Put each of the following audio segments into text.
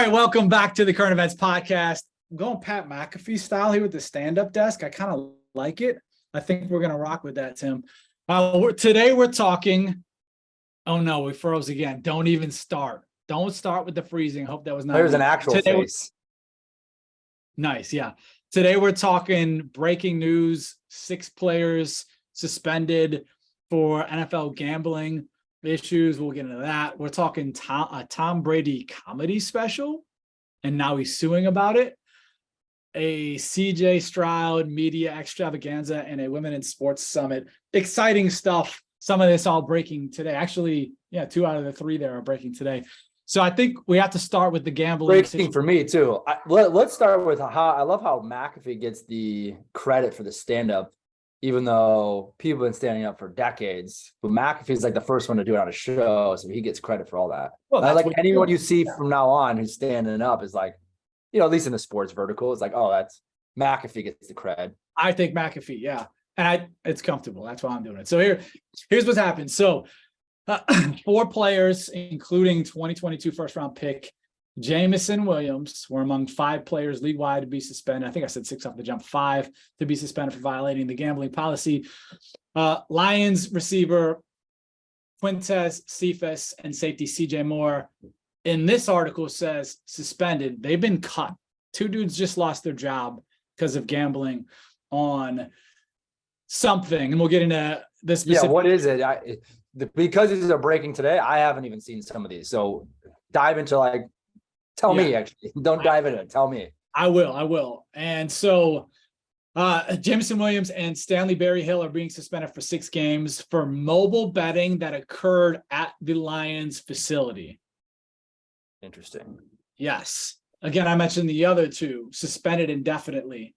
right, welcome back to the Current Events Podcast. I'm going Pat McAfee style here with the stand-up desk. I kind of like it. I think we're going to rock with that, Tim. Today we're talking. Oh, no, we froze again. Don't even start. Don't start with the freezing. Hope that was not. There's an actual face. Nice, yeah. Today we're talking breaking news. 6 players suspended for NFL gambling issues. We'll get into that. We're talking Tom Brady comedy special, and now he's suing about it. A CJ Stroud media extravaganza and a women in sports summit. Exciting stuff. Some of this all breaking today. Actually, yeah, 2 out of the 3 there are breaking today. So I think we have to start with the gambling. Breaking for me too. Let's start with how I love how McAfee gets the credit for the stand-up, even though people have been standing up for decades. But McAfee's like the first one to do it on a show, so he gets credit for all that. Well, like anyone you see from now on who's standing up is like, you know, at least in the sports vertical, it's like, oh, that's McAfee gets the cred. I think McAfee, yeah. And it's comfortable. That's why I'm doing it. So here's what's happened. So 4 players, including 2022 first-round pick Jamison Williams, were among 5 players league-wide to be suspended. I think I said 6 off the jump, 5 to be suspended for violating the gambling policy. Lions receiver Quintez Cephas and safety CJ Moore, in this article, says suspended. They've been cut. 2 dudes just lost their job because of gambling on something, and we'll get into this specific. Yeah, what is it? Because these are breaking today, I haven't even seen some of these. So dive into tell me, actually. Don't dive into it. Tell me. I will. And so Jamison Williams and Stanley Berryhill are being suspended for 6 games for mobile betting that occurred at the Lions facility. Interesting. Yes. Again, I mentioned the other 2 suspended indefinitely.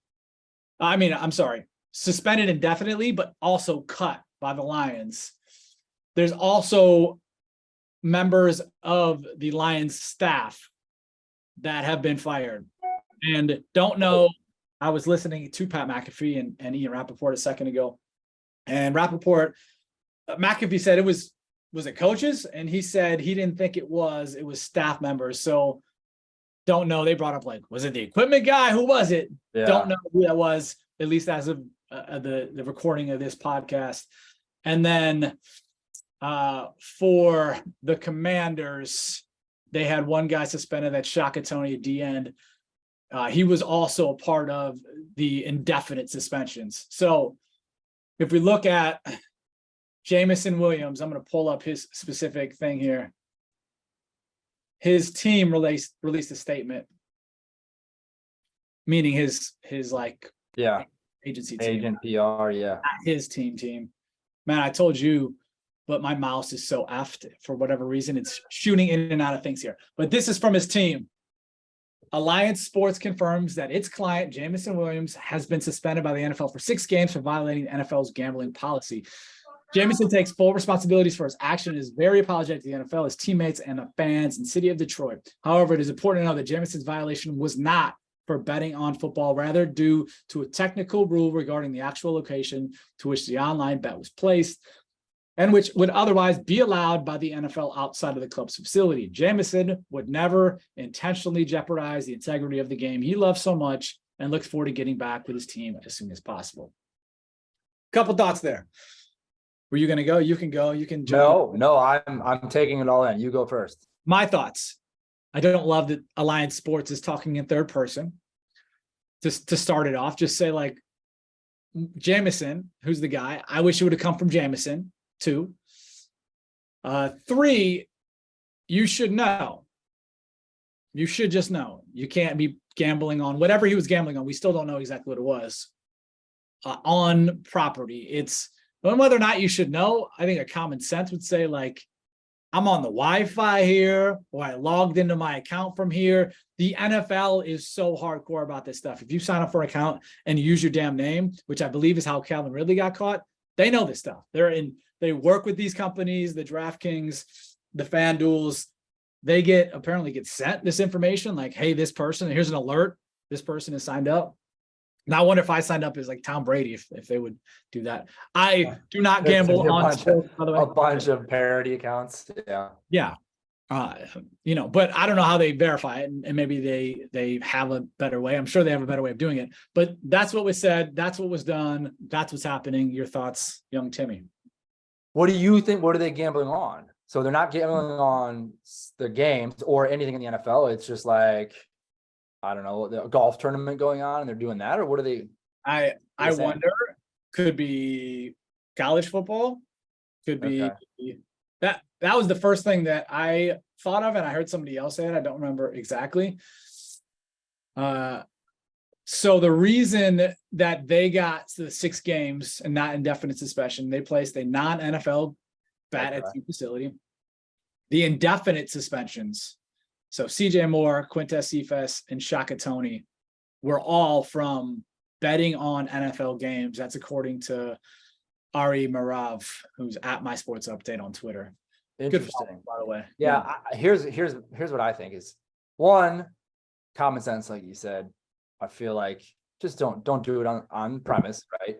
Suspended indefinitely, but also cut by the Lions. There's also members of the Lions staff that have been fired. And don't know, I was listening to Pat McAfee and Ian Rappaport a second ago. And McAfee said it was it coaches? And he said he didn't think it was staff members. So don't know. They brought up was it the equipment guy? Who was it? Yeah. Don't know who that was, at least as of the recording of this podcast. And then for the Commanders, they had one guy suspended, that Shaka Tony at the end. He was also a part of the indefinite suspensions. So if we look at Jamison Williams, I'm going to pull up his specific thing here. His team released a statement, meaning his agency team. Agent PR, yeah. His team. Man, I told you, but my mouse is so effed for whatever reason. It's shooting in and out of things here. But this is from his team. Alliance Sports confirms that its client, Jamison Williams, has been suspended by the NFL for 6 games for violating the NFL's gambling policy. Jamison takes full responsibilities for his action and is very apologetic to the NFL, his teammates, and the fans in the city of Detroit. However, it is important to know that Jamison's violation was not for betting on football, rather due to a technical rule regarding the actual location to which the online bet was placed, and which would otherwise be allowed by the NFL outside of the club's facility. Jamison would never intentionally jeopardize the integrity of the game he loves so much and looks forward to getting back with his team as soon as possible. Couple thoughts there. Were you going to go? You can go. You can jump. No, I'm taking it all in. You go first. My thoughts. I don't love that Alliance Sports is talking in third person. Just to start it off, just say Jamison, who's the guy. I wish it would have come from Jamison. 2. 3, you should know. You should just know. You can't be gambling on whatever he was gambling on. We still don't know exactly what it was. On property. It's whether or not you should know. I think a common sense would say I'm on the Wi-Fi here, or I logged into my account from here. The NFL is so hardcore about this stuff. If you sign up for an account and you use your damn name, which I believe is how Calvin Ridley got caught, they know this stuff. They work with these companies, the DraftKings, the FanDuels. They apparently get sent this information hey, this person, here's an alert. This person is signed up. Now I wonder if I signed up as Tom Brady, if they would do that. I do not gamble on sports, by the way. A bunch of parody accounts. Yeah. Yeah. But I don't know how they verify it, and maybe they have a better way. I'm sure they have a better way of doing it, but that's what was said. That's what was done. That's what's happening. Your thoughts, young Timmy? What do you think? What are they gambling on? So they're not gambling on the games or anything in the NFL. It's just like, I don't know, the golf tournament going on and they're doing that, or what are they? I wonder, could be college football, could be that was the first thing that I thought of, and I heard somebody else say it. I don't remember exactly. So the reason that they got to the 6 games and not indefinite suspension, they placed a non-NFL bat at team facility. The indefinite suspensions, so CJ Moore, Quintez Cephas, and Shaka Toney, were all from betting on NFL games. That's according to Ari Marav, who's at My Sports Update on Twitter. Interesting, follow, by the way. Yeah, here's what I think is, one, common sense, like you said. I feel like just don't do it on premise, right?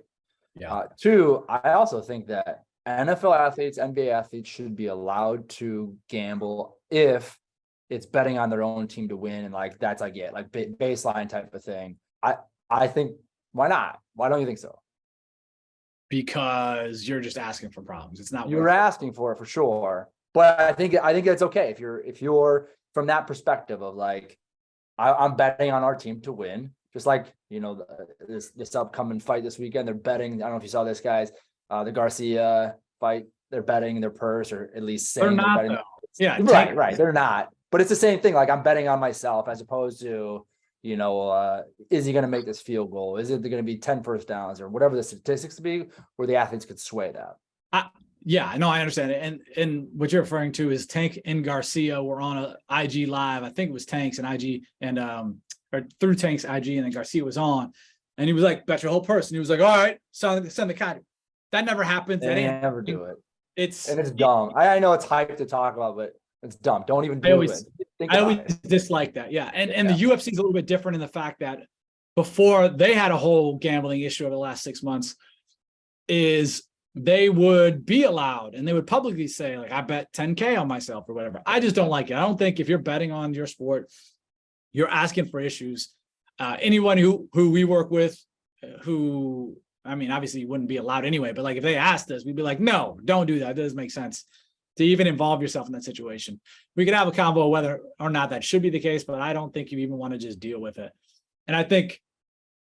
Yeah. 2, I also think that NFL athletes, NBA athletes should be allowed to gamble if it's betting on their own team to win, and like that's like it, like baseline type of thing. I think, why not? Why don't you think so? Because you're just asking for problems. It's not. You're asking for it for sure, but I think that's okay if you're from that perspective of like, I'm betting on our team to win, just like, this upcoming fight this weekend. They're betting. I don't know if you saw this, guys. The Garcia fight. They're betting their purse, or at least saying they're not. Betting. Yeah, right. They're not. But it's the same thing. Like, I'm betting on myself as opposed to, is he going to make this field goal? Is it going to be 10 first downs or whatever the statistics to be, where the athletes could sway that? Yeah, no, I understand it. And what you're referring to is Tank and Garcia were on a IG live. I think it was Tank's and IG and or through Tank's IG, and then Garcia was on, and he was like, bet your whole purse. And he was like, all right, send the card. That never happens. They never do it. It's dumb. I know it's hype to talk about, but it's dumb. Don't even do it. I always dislike that. Yeah. And the UFC is a little bit different in the fact that before they had a whole gambling issue over the last 6 months, is they would be allowed and they would publicly say, like, I bet 10K on myself or whatever. I just don't like it. I don't think if you're betting on your sport, you're asking for issues. Anyone who we work with, who, I mean, obviously wouldn't be allowed anyway, but like if they asked us, we'd be like, no, don't do that. It doesn't make sense to even involve yourself in that situation. We could have a convo whether or not that should be the case, but I don't think you even want to just deal with it. And I think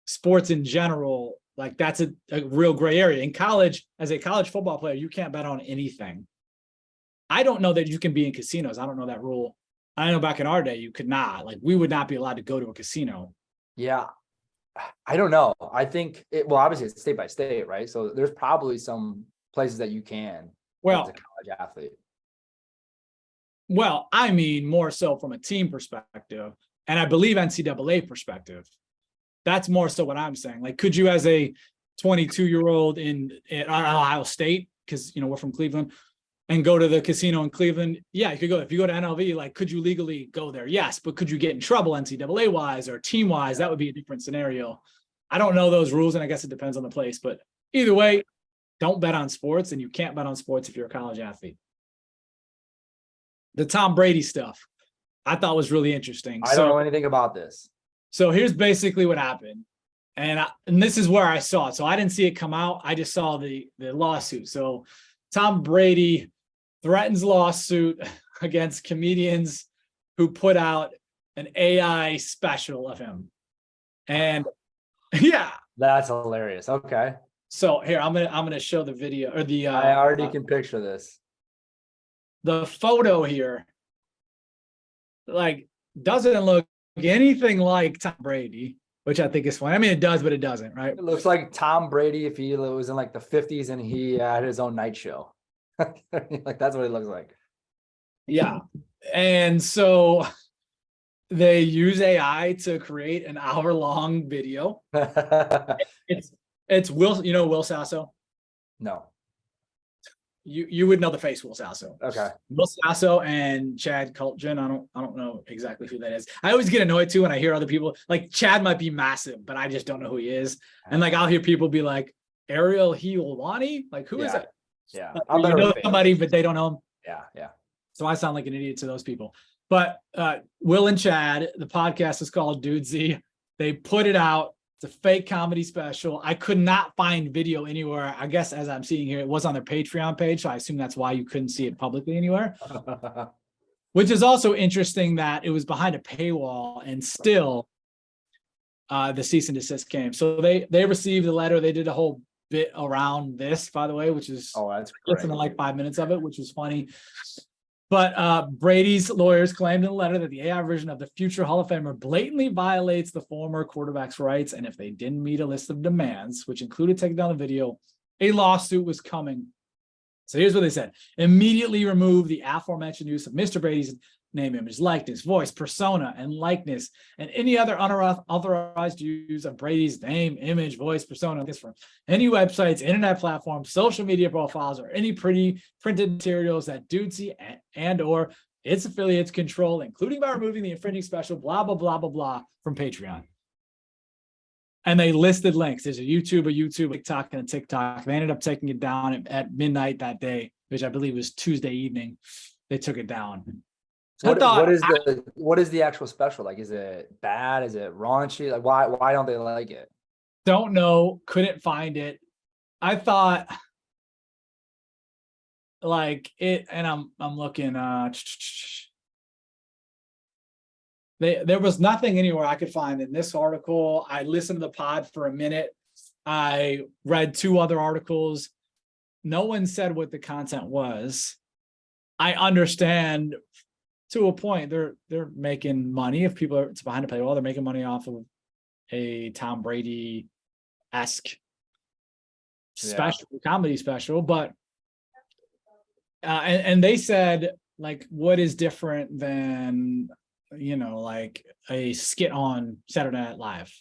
sports in general, like that's a real gray area. In college, as a college football player, you can't bet on anything. I don't know that you can be in casinos. I don't know that rule. I know back in our day, you could not. Like, we would not be allowed to go to a casino. Yeah. I don't know. I think obviously it's state by state, right? So there's probably some places that you can as a college athlete. Well, I mean, more so from a team perspective, and I believe NCAA perspective. That's more so what I'm saying. Like, could you, as a 22-year-old in Ohio State, because we're from Cleveland, and go to the casino in Cleveland? Yeah, you could go. If you go to NLV, like, could you legally go there? Yes, but could you get in trouble NCAA wise or team wise? That would be a different scenario. I don't know those rules, and I guess it depends on the place. But either way, don't bet on sports, and you can't bet on sports if you're a college athlete. The Tom Brady stuff, I thought was really interesting. I don't know anything about this. So here's basically what happened. And this is where I saw it. So I didn't see it come out. I just saw the lawsuit. So Tom Brady threatens lawsuit against comedians who put out an AI special of him. And yeah. That's hilarious. Okay. So here, I'm gonna show the video, or the I already can picture this. The photo here, like, doesn't look anything like Tom Brady, which I think is funny. I mean, it does, but it doesn't, right? It looks like Tom Brady if he was in like the 50s and he had his own night show. Like, that's what it looks like. Yeah. And so they use AI to create an hour-long video. It's Will, Will Sasso? No. You would know the face, Will Sasso. Okay. Will Sasso and Chad Kultgen. I don't know exactly who that is. I always get annoyed too when I hear other people, like, Chad might be massive, but I just don't know who he is. And like, I'll hear people be like, Ariel Helwani? Like, who is that? Yeah. You know somebody, but they don't know him. Yeah. So I sound like an idiot to those people. But Will and Chad, the podcast is called Dudesy. They put it out. It's a fake comedy special. I could not find video anywhere. I guess as I'm seeing here, it was on their Patreon page. So I assume that's why you couldn't see it publicly anywhere. Which is also interesting that it was behind a paywall and still the cease and desist came. So they received the letter. They did a whole bit around this, by the way, which is that's great. listen to like 5 minutes of it, which was funny. But Brady's lawyers claimed in the letter that the AI version of the future Hall of Famer blatantly violates the former quarterback's rights. And if they didn't meet a list of demands, which included taking down the video, a lawsuit was coming. So here's what they said. Immediately remove the aforementioned use of Mr. Brady's name, image, likeness, voice, persona, and likeness, and any other unauthorized use of Brady's name, image, voice, persona, this from any websites, internet platforms, social media profiles, or any printed materials that Dudesy and or its affiliates control, including by removing the infringing special, blah, blah, blah, blah, blah, from Patreon. And they listed links. There's a YouTube, TikTok, and a TikTok. They ended up taking it down at midnight that day, which I believe was Tuesday evening. They took it down. What is the actual special? Like, is it bad? Is it raunchy? Like, why don't they like it? Don't know. Couldn't find it. I thought like it, and I'm looking. There was nothing anywhere I could find in this article. I listened to the pod for a minute. I read 2 other articles. No one said what the content was. I understand to a point. They're making money. If people are it's behind a paywall, they're making money off of a Tom Brady-esque special, comedy special. But and they said, like, what is different than, you know, like a skit on Saturday Night Live?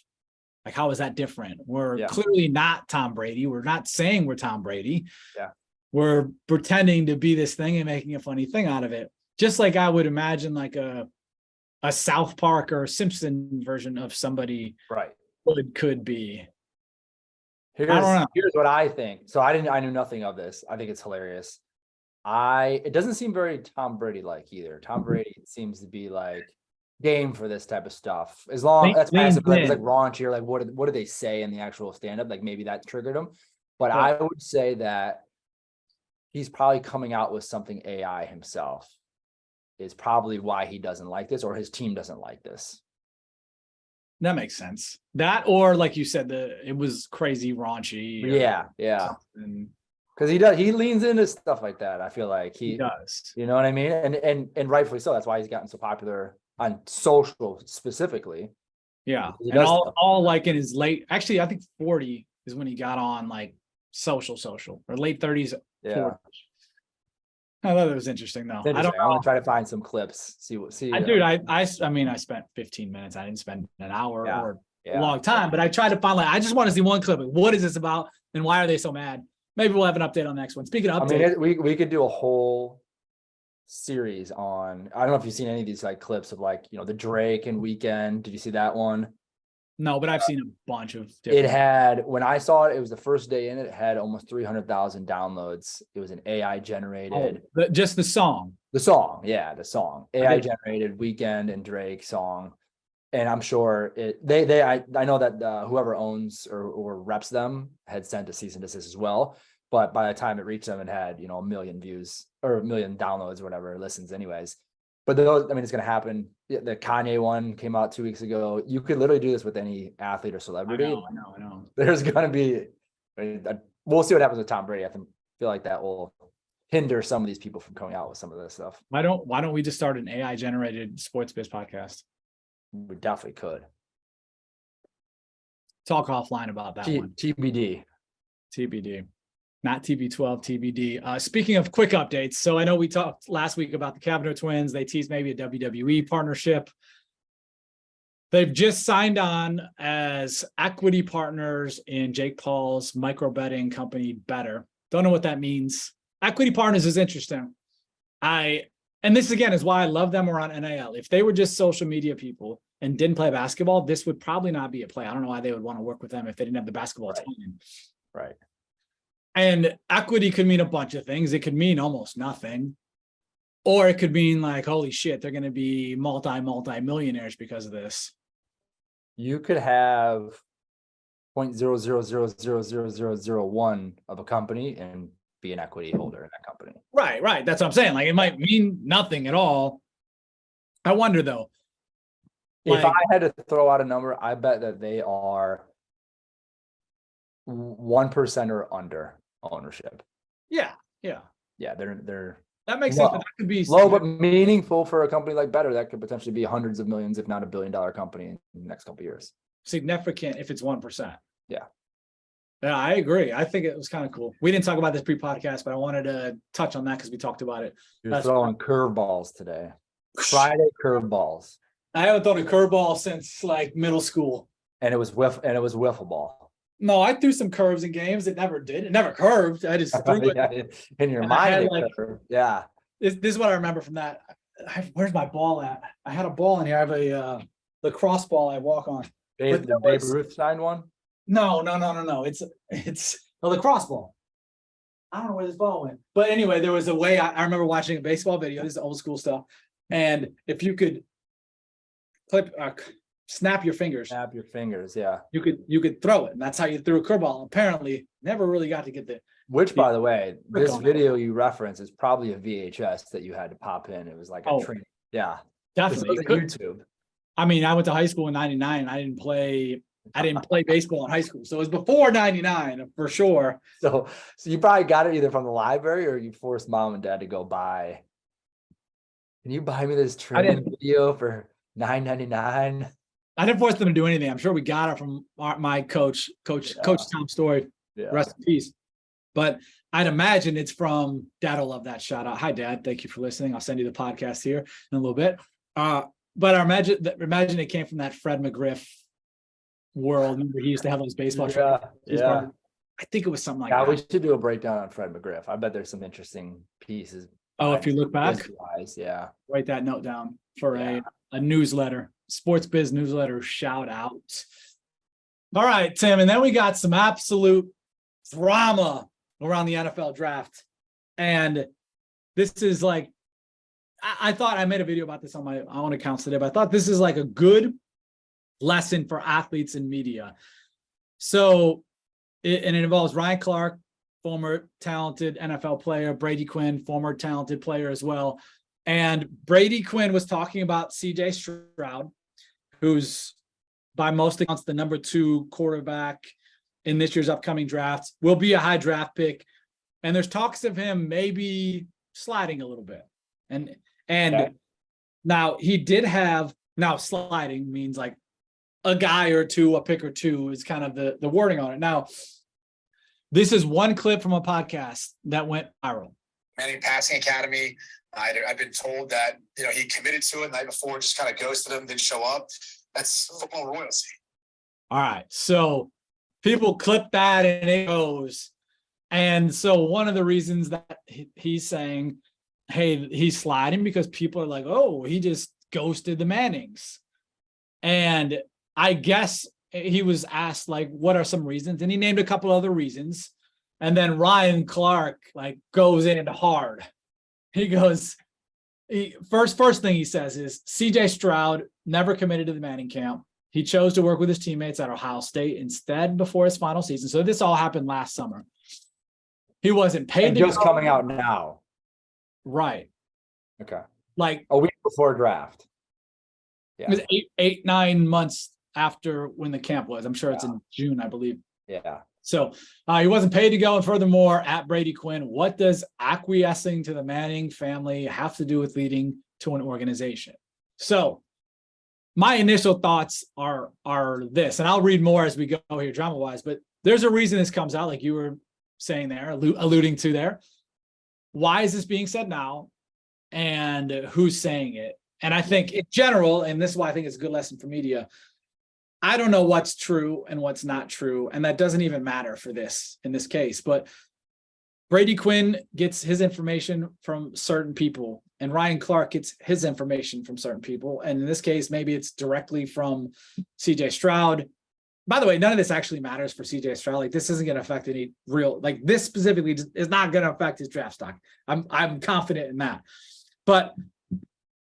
Like, how is that different? We're clearly not Tom Brady. We're not saying we're Tom Brady. Yeah. We're pretending to be this thing and making a funny thing out of it. Just like I would imagine like a South Park or Simpson version of somebody could be. Here's what I think. So I knew nothing of this. I think it's hilarious. It doesn't seem very Tom Brady like either. Tom Brady seems to be like game for this type of stuff. As long that's why it's like raunchy, or like what do they say in the actual stand-up? Like maybe that triggered him. But I would say that he's probably coming out with something AI himself is probably why he doesn't like this, or his team doesn't like this. That makes sense. That, or like you said, it was crazy raunchy. Yeah. Because he leans into stuff like that. I feel like he does. You know what I mean? And rightfully so. That's why he's gotten so popular on social specifically. Yeah. And all like in his late, actually, I think 40 is when he got on like social or late 30s. Yeah. 40. I thought it was interesting though. I don't know. I'm gonna try to find some clips. I mean, I spent 15 minutes. I didn't spend an hour or a long time, but I tried to find I just want to see one clip. What is this about? And why are they so mad? Maybe we'll have an update on the next one. Speaking of updates, I mean, we could do a whole series on, I don't know if you've seen any of these like clips of like, you know, the Drake and Weekend. Did you see that one? No, but I've seen a bunch of different. It had, when I saw it, it was the first day in it had almost 300,000 downloads. It was an AI generated. Just the song. The song. AI generated Weekend and Drake song. And I'm sure I know that whoever owns or reps them had sent a cease and desist as well. But by the time it reached them, it had, you know, 1 million views or 1 million downloads or whatever, listens anyways. But those, I mean, it's going to happen. The Kanye one came out 2 weeks ago. You could literally do this with any athlete or celebrity. I know. There's going to be, we'll see what happens with Tom Brady. I feel like that will hinder some of these people from coming out with some of this stuff. Why don't we just start an AI generated sports biz podcast? We definitely could. Talk offline about that one. TBD. Not TB12, TBD. Speaking of quick updates, so I know we talked last week about the Cavinder twins. They teased maybe a WWE partnership. They've just signed on as equity partners in Jake Paul's micro betting company, Better. Don't know what that means. Equity partners is interesting. And this again is why I love them around NIL. If they were just social media people and didn't play basketball, this would probably not be a play. I don't know why they would want to work with them if they didn't have the basketball team. Right. And equity could mean a bunch of things. It could mean almost nothing. Or it could mean like, holy shit, they're going to be multi-millionaires because of this. You could have 0.00000001 of a company and be an equity holder in that company. Right. That's what I'm saying. Like, it might mean nothing at all. I wonder though. If I had to throw out a number, I bet that they are 1% or under ownership. Yeah. They're That makes sense. But that could be low, but meaningful for a company like Better. That could potentially be hundreds of millions, if not $1 billion company in the next couple of years. significant if it's 1%. Yeah. Yeah, I agree. I think it was kind of cool. We didn't talk about this pre-podcast, but I wanted to touch on that because we talked about it. You're throwing curveballs today. Friday curveballs. I haven't thrown a curveball since like middle school. And it was wiffle ball. No, I threw some curves in games. It never did. It never curved. I just threw it. In your And mind, yeah. This is what I remember from that. Where's my ball at? I had a ball in here. I have a lacrosse ball I walk on. The Babe Ruth signed one? No. It's a lacrosse ball. I don't know where this ball went. But anyway, there was a way I remember watching a baseball video. This is old school stuff. And if you could snap your fingers. Yeah. You could throw it. And that's how you threw a curveball. Apparently, never really got to get the. Which, by the way, this video you reference is probably a VHS that you had to pop in. It was like a training. Yeah. Definitely. YouTube. I mean, I went to high school in 99. I didn't play baseball in high school. So it was before 99 for sure. So you probably got it either from the library or you forced mom and dad to go buy. Can you buy me this training video for $9.99? I didn't force them to do anything. I'm sure we got it from my coach Tom Story. Yeah. Rest in peace. But I'd imagine it's from Dad. Will love that shout out. Hi, Dad. Thank you for listening. I'll send you the podcast here in a little bit. But I imagine it came from that Fred McGriff world. Remember, he used to have those baseball. Yeah. I think it was something like that. We should do a breakdown on Fred McGriff. I bet there's some interesting pieces. Oh, if you look back, yeah. Write that note down for a newsletter, sports biz newsletter shout out. All right, Tim, and then we got some absolute drama around the NFL draft, and this is like, I thought I made a video about this on my own accounts today, but I thought this is like a good lesson for athletes and media. So, it involves Ryan Clark, former talented NFL player, Brady Quinn, former talented player as well. And Brady Quinn was talking about CJ Stroud, who's by most accounts the number 2 quarterback in this year's upcoming draft, will be a high draft pick. And there's talks of him maybe sliding a little bit. And now he did have, now sliding means like a guy or two, a pick or two is kind of the wording on it. Now, this is one clip from a podcast that went viral. Manning Passing Academy. I've been told that, he committed to it the night before, just kind of ghosted him, didn't show up. That's football royalty. All right. So people clip that and it goes. And so one of the reasons that he's saying, hey, he's sliding because people are like, oh, he just ghosted the Mannings. And I guess he was asked, like, what are some reasons? And he named a couple other reasons. And then Ryan Clark, goes in hard. He goes, first thing he says is CJ Stroud never committed to the Manning camp. He chose to work with his teammates at Ohio State instead before his final season. So this all happened last summer. He wasn't paid. And just coming out now. Right. Okay. Like a week before draft. Yeah. It was 9 months after when the camp was. I'm sure it's in June, I believe. Yeah. So he wasn't paid to go. And furthermore, at Brady Quinn, what does acquiescing to the Manning family have to do with leading to an organization? So my initial thoughts are this, and I'll read more as we go here drama-wise, but there's a reason this comes out, like you were saying there, alluding to there. Why is this being said now? And who's saying it? And I think in general, and this is why I think it's a good lesson for media, I don't know what's true and what's not true, and that doesn't even matter for this in this case. But Brady Quinn gets his information from certain people, and Ryan Clark gets his information from certain people. And in this case, maybe it's directly from CJ Stroud. By the way, none of this actually matters for CJ Stroud. Like, this isn't going to affect any real, like, this specifically is not going to affect his draft stock. I'm confident in that. but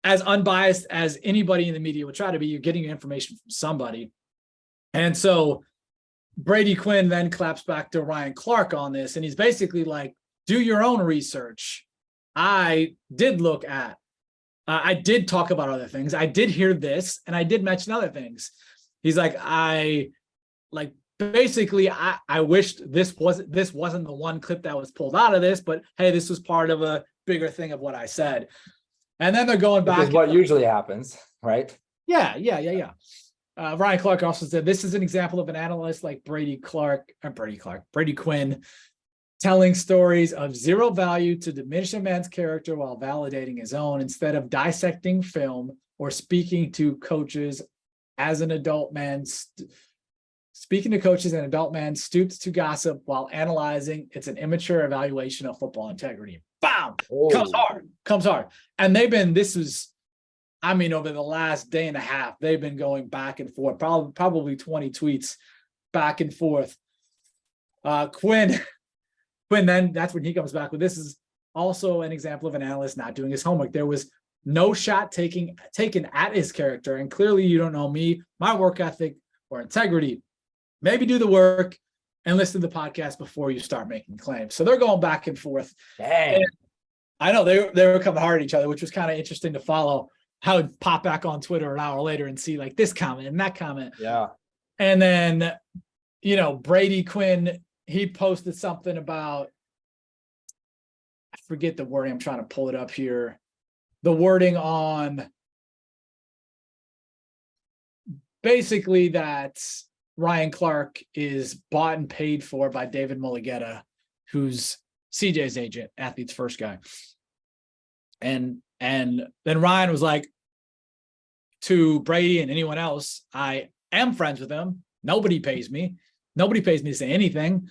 as unbiased as anybody in the media would try to be, you're getting your information from somebody. And so Brady Quinn then claps back to Ryan Clark on this, and he's basically like, do your own research. I did look at, I did talk about other things. I did hear this, and I did mention other things. He's like, basically, I wished this wasn't the one clip that was pulled out of this, but hey, this was part of a bigger thing of what I said. And then they're going back. Which is what usually happens, right? Yeah. Ryan Clark also said, this is an example of an analyst like Brady Quinn, telling stories of zero value to diminish a man's character while validating his own, instead of dissecting film or speaking to coaches as an adult man. Speaking to coaches, an adult man stoops to gossip while analyzing. It's an immature evaluation of football integrity. Bam! Comes hard. And over the last day and a half, they've been going back and forth, probably 20 tweets back and forth. Quinn, then that's when he comes back with, this is also an example of an analyst not doing his homework. There was no shot taken at his character. And clearly you don't know me, my work ethic, or integrity. Maybe do the work and listen to the podcast before you start making claims. So they're going back and forth. Dang. And I know they were coming hard at each other, which was kind of interesting to follow. How it'd pop back on Twitter an hour later and see like this comment and that comment. Yeah. And then, Brady Quinn, he posted something about, I forget the wording. I'm trying to pull it up here. The wording on basically that Ryan Clark is bought and paid for by David Mulligetta, who's CJ's agent, Athlete's First guy. And then Ryan was like to Brady and anyone else, I am friends with him. Nobody pays me. Nobody pays me to say anything.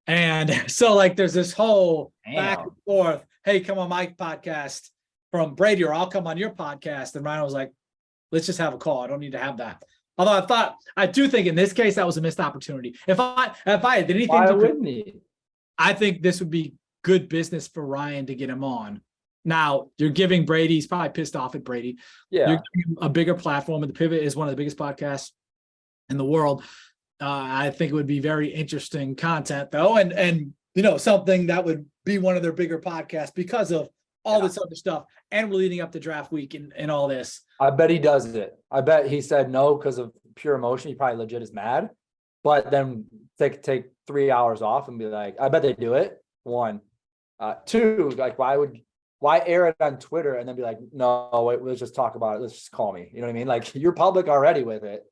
And so like there's this whole back and forth. Hey, come on my podcast from Brady, or I'll come on your podcast. And Ryan was like, let's just have a call. I don't need to have that. Although I do think in this case that was a missed opportunity. If I had anything, why wouldn't he? I think this would be good business for Ryan to get him on. Now you're giving Brady, he's probably pissed off at Brady. Yeah. You're giving him a bigger platform, and The Pivot is one of the biggest podcasts in the world. I think it would be very interesting content though. And something that would be one of their bigger podcasts because of all this other stuff. And we're leading up to draft week and all this. I bet he does it. I bet he said no because of pure emotion. He probably legit is mad, but then take 3 hours off and be like, I bet they do it. 1, 2, like why air it on Twitter and then be like, no, wait, let's just talk about it. Let's just call me. You know what I mean? Like you're public already with it.